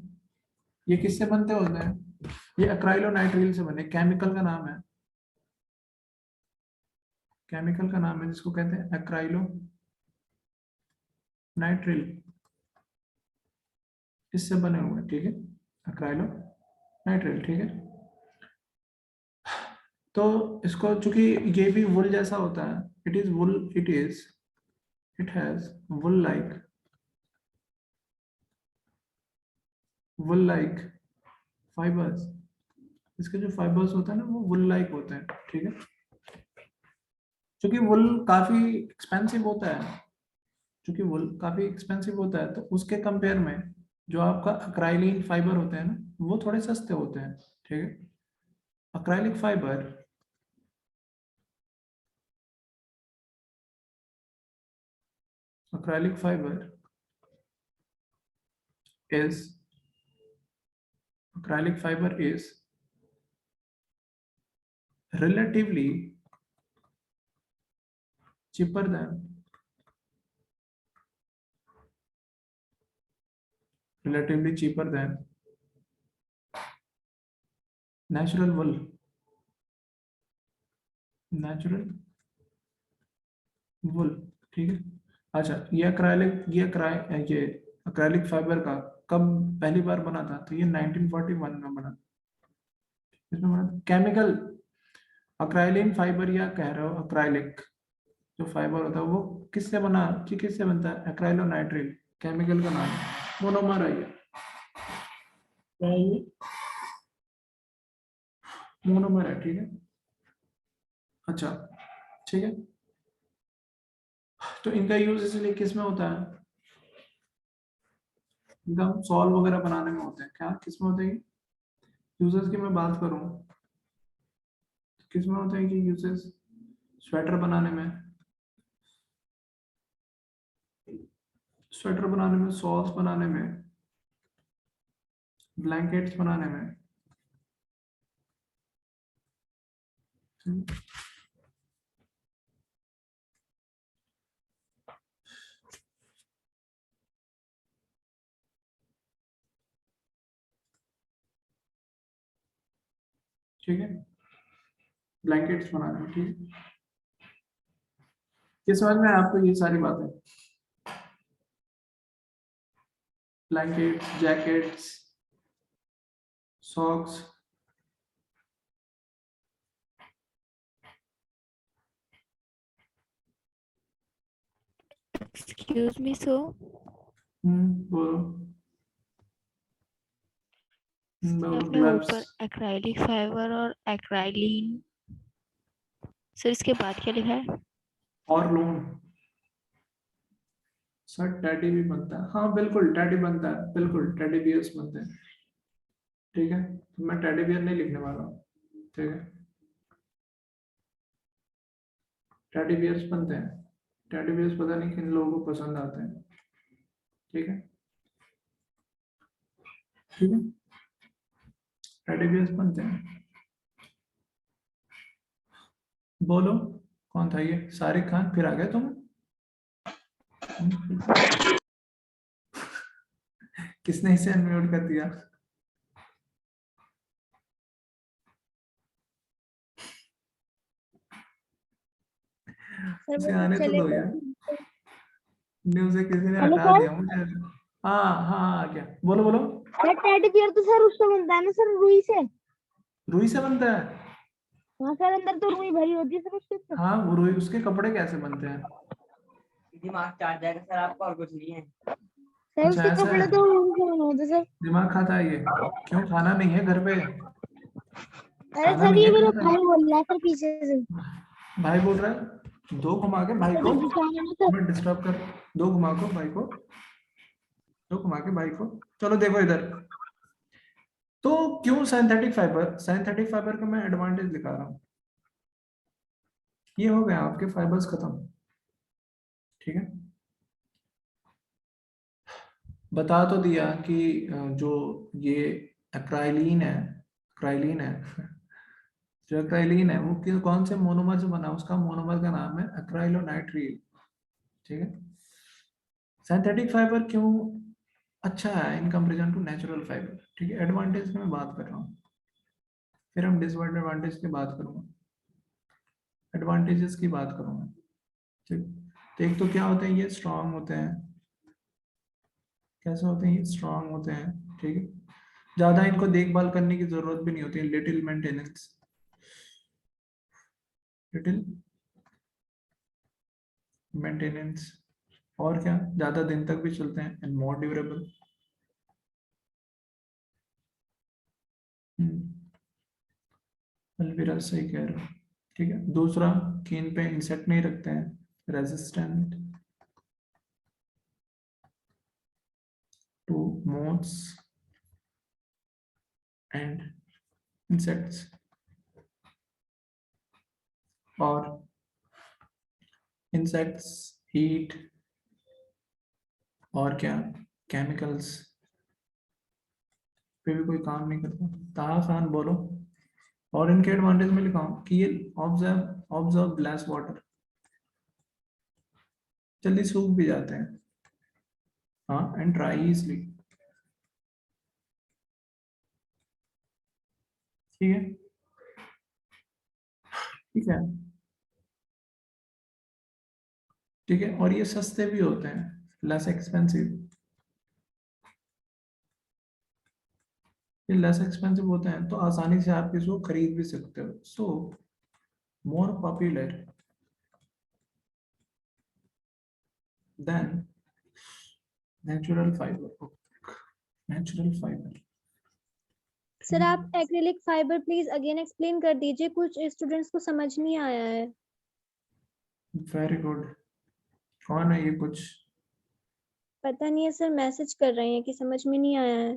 ये किससे बनते होते हैं? ये अक्राइलोनाइट्रिल से बने, केमिकल का नाम है। केमिकल का नाम है जिसको कहते हैं अक्राइलो नाइट्रिल, इससे बने हुए हैं। ठीक है, अक्राइलो नाइट्रिल। ठीक है, तो इसको चूंकि ये भी वुल जैसा होता है, it is wool, it is it has wool-like fibers. इसके जो फाइबर्स होते हैं ना वो वुल लाइक होते हैं, ठीक है। क्योंकि वुल काफी एक्सपेंसिव होता है, तो उसके कंपेयर में जो आपका अक्राइलिन फाइबर होते हैं ना वो थोड़े सस्ते होते हैं, ठीक है। Acrylic fibre is relatively cheaper than natural wool, ठीक है। अच्छा, ये अक्राइलिक फाइबर का कब पहली बार बना था? तो ये 1941 में बना। इसमें बना केमिकल अक्राइलिन फाइबर, या कह रहे हो अक्राइलिक जो फाइबर होता है वो किससे बनता है? एक्राइलोनाइट्रिल केमिकल का नाम, मोनोमर है ये, मोनोमर है, ठीक है। अच्छा, ठीक है। तो इनका यूज इसलिए किस में होता है? इनका सॉल्व वगैरह बनाने में होते हैं क्या? किस में होते हैं यूजेस की मैं बात करूं तो किस में होते हैं कि यूजेस? स्वेटर बनाने में, सॉल्स बनाने में, ब्लैंकेट्स बनाने में, ठीक है, ब्लैंकेट्स बनाने में, ठीक है। किस समझ में है आपको ये सारी बातें? Blankets, jackets, socks, excuse me so, बोलो। आपने ऊपर एक्राइलिक फाइबर और एक्राइलिन, सर इसके बाद क्या लिखा है? और लोन सर, टेडी भी बनता है। हाँ बिल्कुल, टेडी बनता है, बिल्कुल टेडी बियर्स बनते हैं, ठीक है। तो मैं टेडी बियर नहीं लिखने वाला हूँ, ठीक है। टेडी बियर्स बनते हैं, टेडी बियर्स पता नहीं किन लोगों को पसंद आते हैं, ठीक है, ठीक है। टेडी बियर्स बनते हैं। बोलो कौन था ये? सारिक खान, फिर आ गए तुम? किसने इसे अनम्यूट कर दिया? इसे आने तो दो यार, न्यूज़ किसी ने हेलो हटा सर। दिया मुझे। हाँ हाँ आ गया, बोलो बोलो। टेडी बियर तो सर उससे बनता है ना सर, रुई से। रुई से बनता है? हाँ सर, अंदर तो रुई भरी होती है सर उसके अंदर। हाँ वो रुई, उसके कपड़े कैसे बनते हैं? दिमाग चाट जाएगा सर आपका, और कुछ नहीं है। सर अच्छा, उसके ऐसा कपड़े है? तो रुई से बने होते सर। दिमाग खाता है ये? क्यों खाना नहीं है घर पे? अरे खाना सर नहीं ये है मेरा घर पे? भाई बोल रहा है सर पीछे से। भाई बोल रहा है? दो घुमा के भाई को मैं डिस्टर्ब कर, दो घुमा को भाई को, दो घुमा के भाई को। चलो देखो इधर, तो क्यों सिंथेटिक फाइबर का मैं एडवांटेज दिखा रहा हूँ। ये हो गया आपके फाइबर्स खत्म, ठीक है। बता तो दिया कि जो ये एक्राइलिन है जो एक्राइलिन है वो कौन से मोनोमर से बना? उसका मोनोमर का नाम है एक्राइलोनाइट्रिल, ठीक है। सिंथेटिक फाइबर क्यों अच्छा है in comparison to natural fibre, ठीक है। एडवांटेज की मैं बात कर रहा हूँ, फिर हम डिसएडवांटेज की बात करूंगा, एडवांटेजेस की बात करूंगा, ठीक। तो एक तो क्या होते हैं, ये स्ट्रांग होते हैं। कैसे होते हैं? ये स्ट्रांग होते हैं, ठीक है। ज्यादा इनको देखभाल करने की जरूरत भी नहीं होती है, लिटिल मेंटेनेंस, और क्या, ज्यादा दिन तक भी चलते हैं एंड मोर ड्यूरेबल। अलविरा सही कह रहे हो। ठीक है, दूसरा कि इन पे इंसेक्ट नहीं रखते हैं, resistant to moths and insects, और इंसेक्ट्स, हीट और क्या, केमिकल्स पे भी कोई काम नहीं करता। ताहा खान बोलो। और इनके एडवांटेज में लिखा हूं कि ये ऑब्जर्व ग्लास वाटर, जल्दी सूख भी जाते हैं। हाँ, एंड ड्राई इजली। ठीक है, ठीक है, ठीक है। और ये सस्ते भी होते हैं, लेस एक्सपेंसिव, ये लेस एक्सपेंसिव होते हैं तो आसानी से आप इसको खरीद भी सकते हो। So more popular than natural fibre. Natural fibre. Sir आप acrylic fibre please again explain कर दीजिए, कुछ स्टूडेंट्स को समझ नहीं आया है। Very good. कौन है ये? कुछ पता नहीं है सर, मैसेज कर रहे हैं कि समझ में नहीं आया है।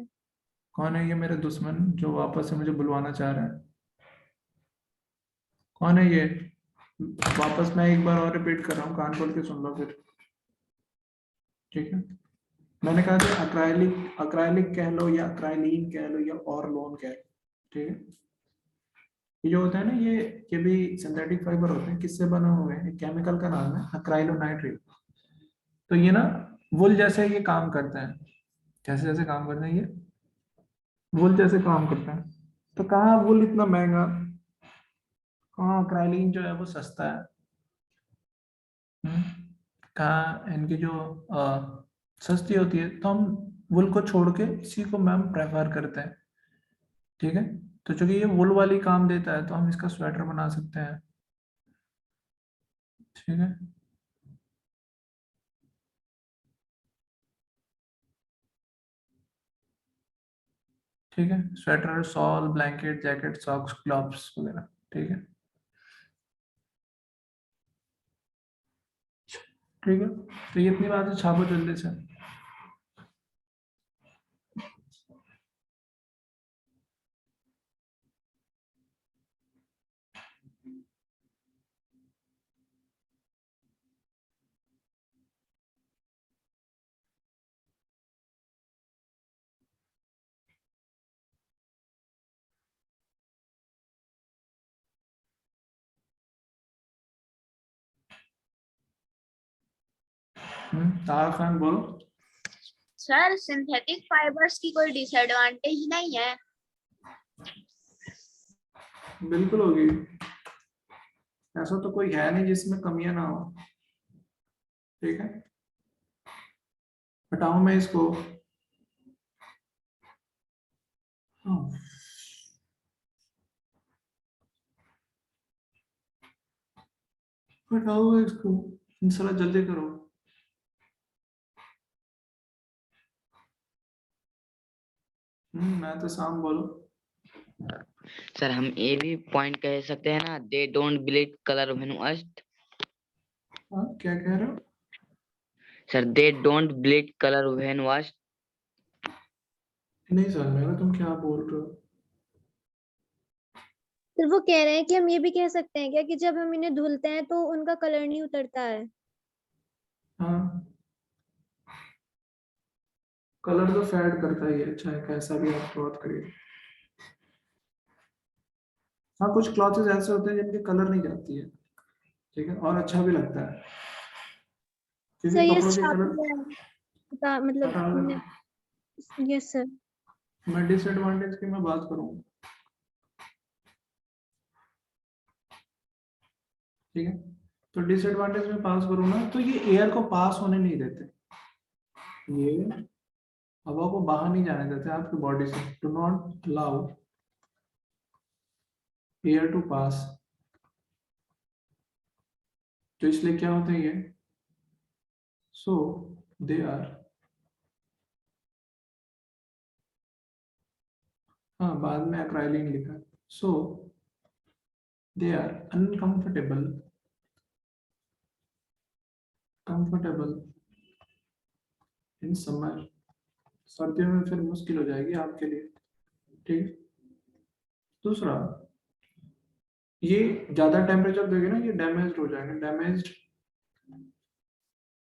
कौन है ये मेरे दुश्मन जो वापस से मुझे बुलवाना चाह रहे हैं? कौन है ये? वापस मैं एक बार और रिपीट कर रहा हूँ, कान खोल के सुन लो फिर। ठीक है, मैंने कहा था अक्राइलिक, अक्राइलिक कह लो या अक्राइलिन कह लो या और लोन कह लो। ठीक है, ये जो होता है ना, ये भी सिंथेटिक फाइबर होते हैं। किससे बने हुए हैं? केमिकल का नाम है अक्राइलोनाइट्रेट। तो ये ना वुल जैसे ये काम करते हैं। कैसे जैसे काम करते हैं? ये वुल जैसे काम करते हैं। तो कहाँ वुल इतना महंगा, कहाँ अक्राइलिन जो है वो सस्ता है। कहाँ इनकी जो सस्ती होती है। तो हम वुल को छोड़ के इसी को मैम प्रेफर करते हैं। ठीक है, तो चूंकि ये वुल वाली काम देता है तो हम इसका स्वेटर बना सकते हैं। ठीक है, ठीक है, sweater, shawl, blanket, jacket, socks, gloves वगैरह। ठीक है, ठीक है, तो ये इतनी बातें छापो जल्दी से। ताहा खान बोलो। सर सिंथेटिक फाइबर्स की कोई डिसएडवांटेज नहीं है? बिल्कुल होगी, ऐसा तो कोई है नहीं जिसमें कमियां ना हो। ठीक है, हटाऊं मैं इसको? हाँ, हटाओ इसको, इंशाल्लाह जल्दी करो। मैं तो शाम बोलो। सर हम ये भी पॉइंट कह सकते हैं ना, they don't bleed colour when washed. क्या कह रहे हो? Sir they don't bleed colour when washed. नहीं सर, मैं तुम क्या बोल रहे हो? सर वो कह रहे हैं कि हम ये भी कह सकते हैं क्या कि जब हम इन्हें धुलते हैं तो उनका कलर नहीं उतरता है। हाँ, कलर तो फेड करता ही है, चाहे कैसा भी आप बात करिए। हाँ, कुछ क्लॉथेस ऐसे होते हैं जिनके कलर नहीं जाती है। ठीक है, और अच्छा भी लगता है क्योंकि सर ये कपड़ों के छाप कलर मतलब यस सर। मैं डिसएडवांटेज की मैं बात करूँ। ठीक है, तो डिसएडवांटेज में पास करूँ ना, तो ये एयर को पास होने नहीं देते, ये हवा को बाहर नहीं जाने देते आपकी बॉडी से। Do not allow air to pass. तो इसलिए क्या होता है, ये so they are, हाँ बाद में acrolein लिखा है, so they are comfortable in summer, सर्दियों में फिर मुश्किल हो जाएगी आपके लिए, ठीक है। दूसरा, ये ज्यादा टेम्परेचर देगी ना, ये डैमेज्ड हो जाएंगे, damaged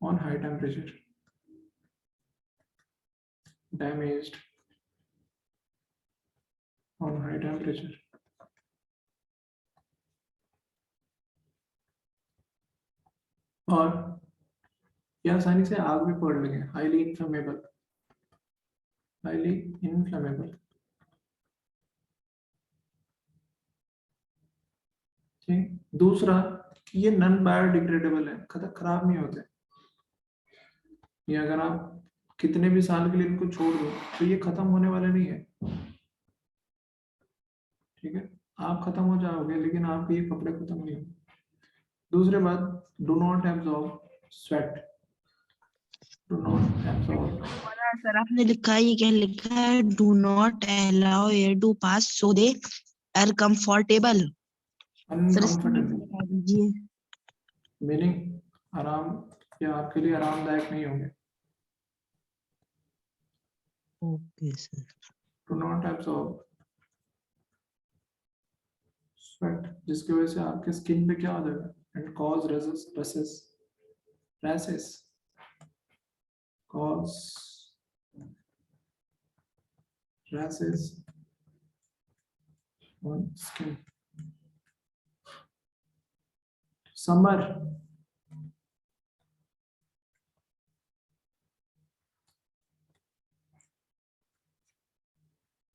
on high temperature, damaged on high temperature. और ये आसानी से आग भी पकड़ लेंगे, हाईली इन्फ्लेमेबल, हाईली इन्फ्लेमेबल, ठीक। दूसरा, ये नॉन बायोडिग्रेडेबल है, खराब नहीं होते, ये अगर आप कितने भी साल के लिए इनको छोड़ दो तो ये खत्म होने वाले नहीं है, ठीक है। आप खत्म हो जाओगे लेकिन आपके ये कपड़े खत्म नहीं होंगे। दूसरे बात, do not absorb sweat, do not absorb. Sir आपने लिखा है, ये क्या लिखा है? Do not allow air to pass so they are comfortable. Sir इसका अनकंफर्टेबल बता दीजिए। मीनिंग आराम, या आपके लिए आरामदायक नहीं होंगे। Okay sir. Do not absorb sweat, जिसकी वजह से आपके स्किन पे क्या हो जाएगा, and cause rashes, cause rashes on skin. Summer,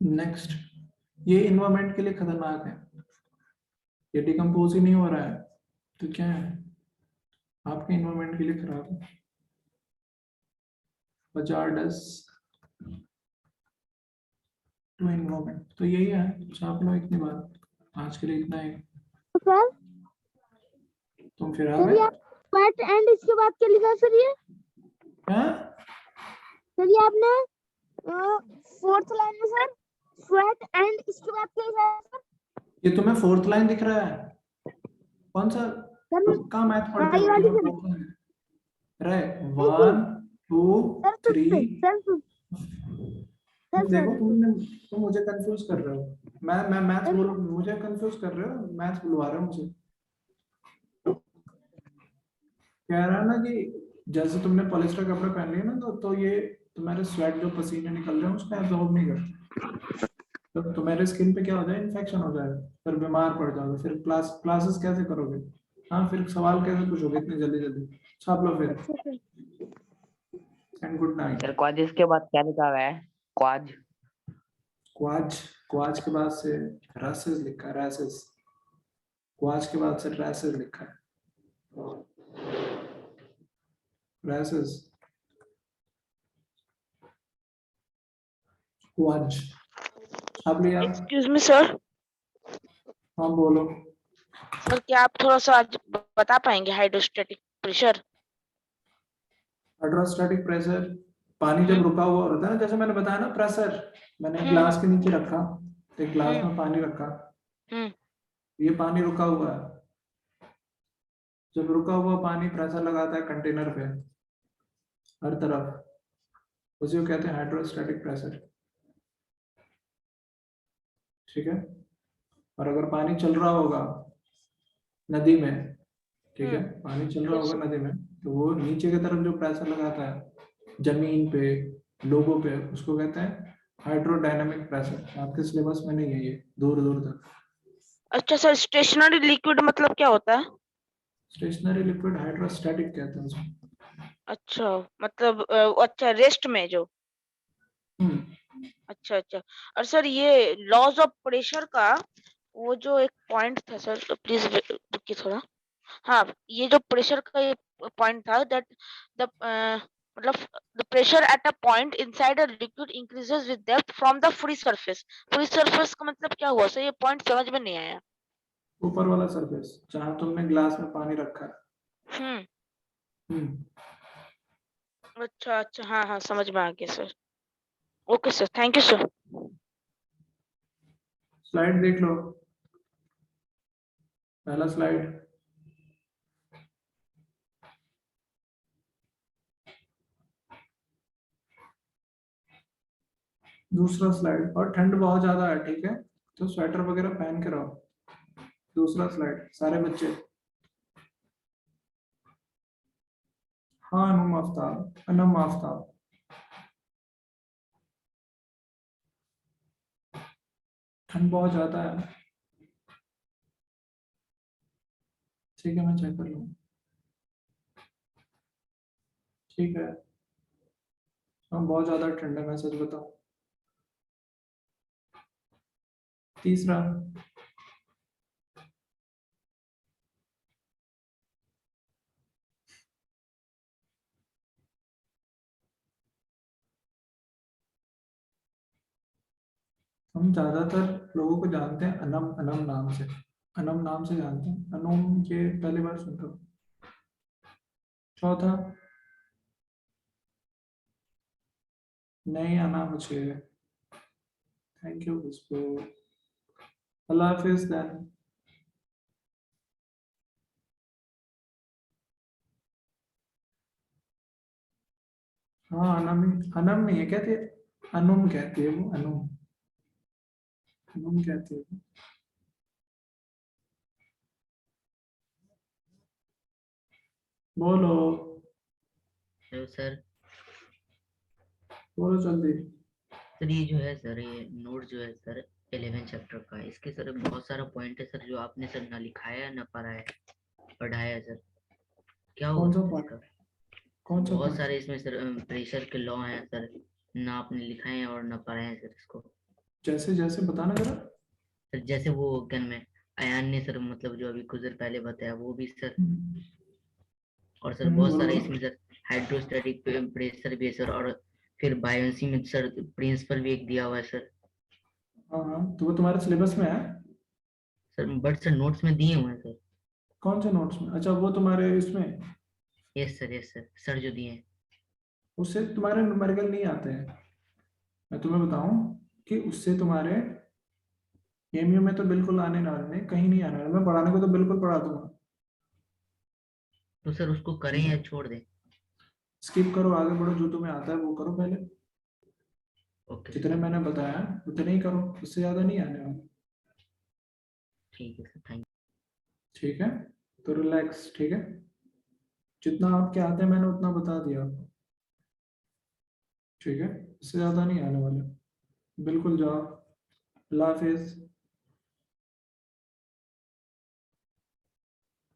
next, ये इन्वायरमेंट के लिए खतरनाक है, ये डिकम्पोज ही नहीं हो रहा है तो क्या है, आपके इन्वायरमेंट के लिए खराब है। hazardous टू इन्वायरमेंट, तो यही है, छाप लो इतनी बात, आज के लिए इतना ही। सर तुम फिर आ गए? स्वेट एंड इसके बाद क्या लिखा सर ये? हाँ सर ये आपने फोर्थ लाइन में सर स्वेट एंड इसके बाद क्या लिखा है सर? ये तुम्हें फोर्थ लाइन दिख रहा है? कौन सा कहाँ मैथ पढ़ते हो? रे 1 2 3 देखो तुम मुझे कंफ्यूज कर रहे हो, मैं मैथ्स बोल, मुझे कंफ्यूज कर रहे हो, मैथ्स बुलवा रहे हो मुझे। कह रहा है ना कि जैसे तुमने पॉलिस्टर कपड़े पहन लिए ना, तो ये तुम्हारे स्वेट जो पसीने निकल रहे हैं उसको एब्जॉर्ब नहीं करते, तो तुम्हारे स्किन पे क्या हो जाए, इन्फेक्शन हो जाएगा, फिर बीमार पड़ जाओगे, फिर क्लासेस कैसे करोगे? हाँ, फिर सवाल कैसे पूछोगे इतनी जल्दी? छाप लो फिर, and good night. Sir quartz के बाद क्या लिखा हुआ है? क्वाज के बाद से रैशेस लिखा है, रैशेस, क्वाज के बाद से रैशेस लिखा है, रैशेस, क्वाज। आप लिया? Excuse me sir. हाँ बोलो। सर क्या आप थोड़ा सा आज बता पाएंगे हाइड्रोस्टैटिक प्रेशर? हाइड्रोस्टैटिक प्रेशर, पानी जब रुका हुआ होता है ना, जैसे मैंने बताया ना प्रेशर, मैंने ग्लास के नीचे रखा, एक ग्लास में पानी रखा, ये पानी रुका हुआ है, जब रुका हुआ पानी प्रेशर लगाता है कंटेनर पे हर तरफ, उसी को कहते हैं हाइड्रोस्टैटिक प्रेशर, ठीक है। और अगर पानी चल रहा होगा नदी में, ठीक है, पानी चल रहा होगा नदी में, तो वो नीचे की तरफ जो प्रेशर लगाता है जमीन पे, लोगों पे, उसको कहते हैं हाइड्रोडायनामिक प्रेशर। आपके सिलेबस में नहीं है ये, दूर तक। अच्छा सर, स्टेशनरी लिक्विड मतलब क्या होता है? स्टेशनरी लिक्विड हाइड्रोस्टैटिक कहते हैं उसको। अच्छा, मतलब अच्छा रेस्ट में जो, अच्छा। और सर ये लॉज ऑफ प्रेशर का वो जो एक पॉइंट था सर, तो प्लीज रुकिए थोड़ा। हाँ, ये जो प्रेशर का ये पॉइंट था, दैट द मतलब the pressure at a point inside a liquid increases with depth from the free surface. Free surface का मतलब क्या हुआ सर? ये पॉइंट समझ में नहीं आया। ऊपर वाला सरफेस जहां तुमने ग्लास में पानी रखा है। अच्छा अच्छा, हाँ हाँ, समझ में आ गया sir. Okay sir, thank you sir. Slide देख लो, पहला स्लाइड। दूसरा स्लाइड। और ठंड बहुत ज्यादा है, ठीक है, तो स्वेटर वगैरह पहन के रहो। दूसरा स्लाइड सारे बच्चे। हाँ अनम आफ्ताब, अनम आफ्ताब। ठंड बहुत ज्यादा है, ठीक है, मैं चेक कर लूँ। ठीक है, हाँ बहुत ज्यादा ठंड है, मैं सच बताऊँ। तीसरा, हम ज्यादातर लोगों को जानते हैं अनम, अनम नाम से, अनम नाम से जानते हैं। अनम ये पहली बार सुन रहा हूँ। चौथा, नहीं आना मुझे। Thank you Khushboo. अल्लाह हाफिज देन। हाँ अनम, अनम नहीं है, कहते अनुम कहती है वो, अनुम, अनुम कहती है वो। बोलो हेलो सर। बोलो जल्दी। सर ये जो है सर, ये नोट जो है सर 11 चैप्टर का, इसके सर बहुत सारा पॉइंट है सर जो आपने सर ना लिखाया ना पढ़ाया, पढ़ाया सर, क्या कौन होगा सा सर पॉइंट? इसका? कौन सा बहुत पॉइंट? सारे इसमें सर प्रेशर के लॉ हैं सर, ना आपने लिखाए हैं और ना पढ़ाए हैं सर इसको। जैसे जैसे बताना जरा। सर जैसे वो क्या में अयान ने सर मतलब जो अभी कुछ देर पहले बताया वो भी सर, और सर बहुत बोलो सारा बोलो। इसमें सर हाइड्रोस्टैटिक प्रेशर भी है सर, और फिर बायोन्सी में सर प्रिंसिपल भी एक दिया हुआ है सर। हाँ हाँ, तो वो तुम्हारे सिलेबस में है? सर बट सर नोट्स में दिए हुए हैं सर। कौन से नोट्स में? अच्छा वो तुम्हारे इसमें, yes sir, yes sir, sir जो दिए हैं। उससे तुम्हारे न्यूमेरिकल नहीं आते हैं। मैं तुम्हें बताऊं कि उससे तुम्हारे एमयू में तो बिल्कुल आने ना वाले, कहीं नहीं आने वाले। मैं पढ़ाने को तो बिल्कुल पढ़ा दूंगा। तो सर उसको करें या छोड़ दें? स्किप करो, आगे बढ़ो, जो तुम्हें आता है वो करो पहले। ओके जितने सर, मैंने बताया उतने ही करो, उससे ज्यादा नहीं आने वाले। ठीक है सर, थैंक ठीक है, तो रिलैक्स, ठीक है। जितना आपके आते हैं मैंने उतना बता दिया आपको, ठीक है, इससे ज्यादा नहीं आने वाले। बिल्कुल जाओ। अल्लाह हाफिज।